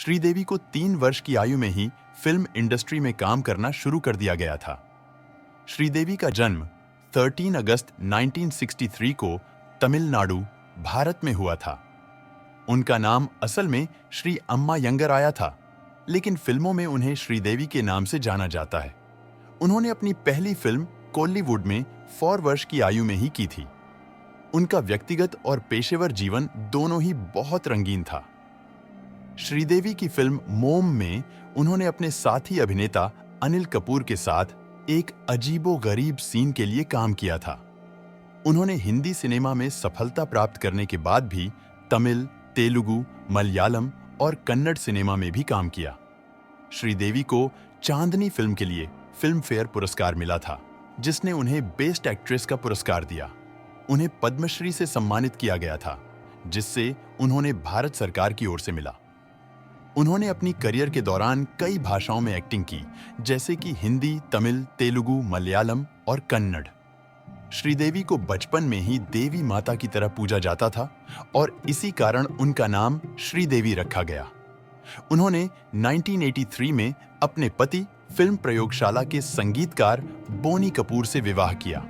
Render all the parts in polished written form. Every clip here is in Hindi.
श्रीदेवी को 3 वर्ष की आयु में ही फिल्म इंडस्ट्री में काम करना शुरू कर दिया गया था। श्रीदेवी का जन्म 13 अगस्त 1963 को तमिलनाडु, भारत में हुआ था। उनका नाम असल में श्री अम्मा यंगर आया था, लेकिन फिल्मों में उन्हें श्रीदेवी के नाम से जाना जाता है। उन्होंने अपनी पहली फिल्म कॉलीवुड में 4 वर्ष की आयु में ही की थी। उनका व्यक्तिगत और पेशेवर जीवन दोनों ही बहुत रंगीन था। श्रीदेवी की फिल्म मोम में उन्होंने अपने साथी अभिनेता अनिल कपूर के साथ एक अजीबो-गरीब सीन के लिए काम किया था। उन्होंने हिंदी सिनेमा में सफलता प्राप्त करने के बाद भी तमिल, तेलुगु, मलयालम और कन्नड़ सिनेमा में भी काम किया। श्रीदेवी को चांदनी फिल्म के लिए फिल्म फेयर पुरस्कार मिला था, जिसने उन्हें बेस्ट एक्ट्रेस का पुरस्कार दिया। उन्हें पद्मश्री से सम्मानित किया गया था, जिससे उन्होंने भारत सरकार की ओर से मिला। उन्होंने अपनी करियर के दौरान कई भाषाओं में एक्टिंग की, जैसे कि हिंदी, तमिल, तेलुगु, मलयालम और कन्नड़। श्रीदेवी को बचपन में ही देवी माता की तरह पूजा जाता था और इसी कारण उनका नाम श्रीदेवी रखा गया। उन्होंने 1983 में अपने पति फिल्म प्रयोगशाला के संगीतकार बोनी कपूर से विवाह किया।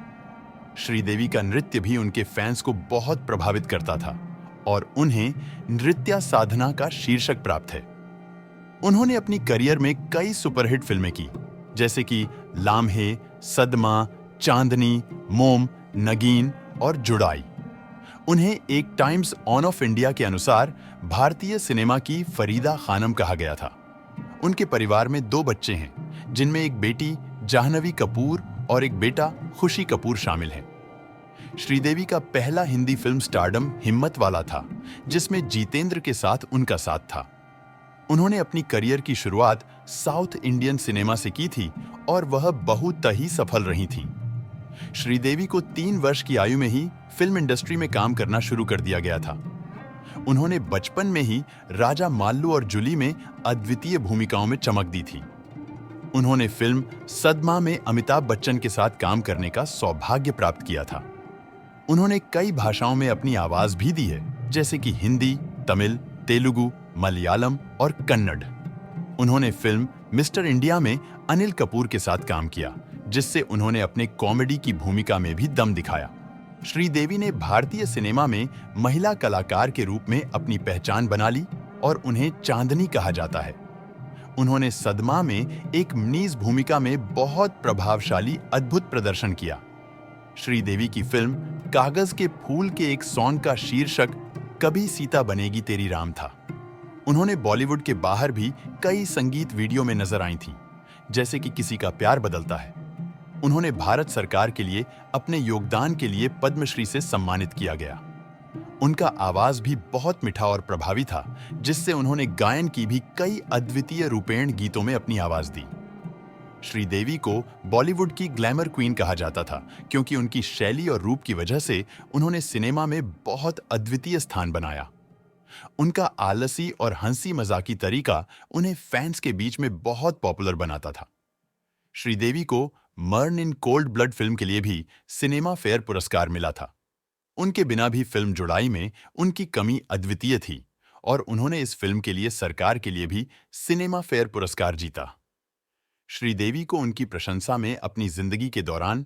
श्रीदेवी का नृत्य भी उनके फैंस को बहुत प्रभावित करता था और उन्हें नृत्य साधना का शीर्षक प्राप्त है। उन्होंने अपनी करियर में कई सुपरहिट फिल्में की, जैसे कि लाम्हे, सदमा, चांदनी, मोम, नगीन और जुड़ाई। उन्हें एक टाइम्स ऑन ऑफ इंडिया के अनुसार भारतीय सिनेमा की फरीदा खानम कहा गया था। उनके परिवार में 2 बच्चे हैं, जिनमें एक बेटी जाह्नवी कपूर और एक बेटा खुशी कपूर शामिल हैं। श्रीदेवी का पहला हिंदी फिल्म स्टारडम हिम्मत वाला था, जिसमें जीतेंद्र के साथ उनका साथ था। उन्होंने अपनी करियर की शुरुआत साउथ इंडियन सिनेमा से की थी और वह बहुत ही सफल रही थी। श्रीदेवी को 3 वर्ष की आयु में ही फिल्म इंडस्ट्री में काम करना शुरू कर दिया गया था। उन्होंने बचपन में ही राजा माल्लू और जूली में अद्वितीय भूमिकाओं में चमक दी थी। उन्होंने फिल्म सदमा में अमिताभ बच्चन के साथ काम करने का सौभाग्य प्राप्त किया था। उन्होंने कई भाषाओं में अपनी आवाज भी दी है, जैसे कि हिंदी, तमिल, तेलुगु, मलयालम और कन्नड़। उन्होंने फिल्म मिस्टर इंडिया में अनिल कपूर के साथ काम किया, जिससे उन्होंने अपने कॉमेडी की भूमिका में भी दम दिखाया। श्रीदेवी ने भारतीय सिनेमा में महिला कलाकार के रूप में अपनी पहचान बना ली और उन्हें चांदनी कहा जाता है। उन्होंने सदमा में एक मनीज भूमिका में बहुत प्रभावशाली अद्भुत प्रदर्शन किया। श्रीदेवी की फिल्म कागज के फूल के एक सॉन्ग का शीर्षक कभी सीता बनेगी तेरी राम था। उन्होंने बॉलीवुड के बाहर भी कई संगीत वीडियो में नजर आई थीं, जैसे कि किसी का प्यार बदलता है। उन्होंने भारत सरकार के लिए अपने योगदान के लिए पद्मश्री से सम्मानित किया गया। उनका आवाज भी बहुत मीठा और प्रभावी था, जिससे उन्होंने गायन की भी कई अद्वितीय रूपेण गीतों में अपनी आवाज दी। श्रीदेवी को बॉलीवुड की ग्लैमर क्वीन कहा जाता था, क्योंकि उनकी शैली और रूप की वजह से उन्होंने सिनेमा में बहुत अद्वितीय स्थान बनाया। उनका आलसी और हंसी मजाकी तरीका उन्हें फैंस के बीच में बहुत पॉपुलर बनाता था। श्रीदेवी को मर्न इन कोल्ड ब्लड फिल्म के लिए भी सिनेमा फेयर पुरस्कार मिला था। उनके बिना भी फिल्म जुड़ाई में उनकी कमी अद्वितीय थी और उन्होंने इस फिल्म के लिए सरकार के लिए भी सिनेमा फेयर पुरस्कार जीता। श्रीदेवी को उनकी प्रशंसा में अपनी जिंदगी के दौरान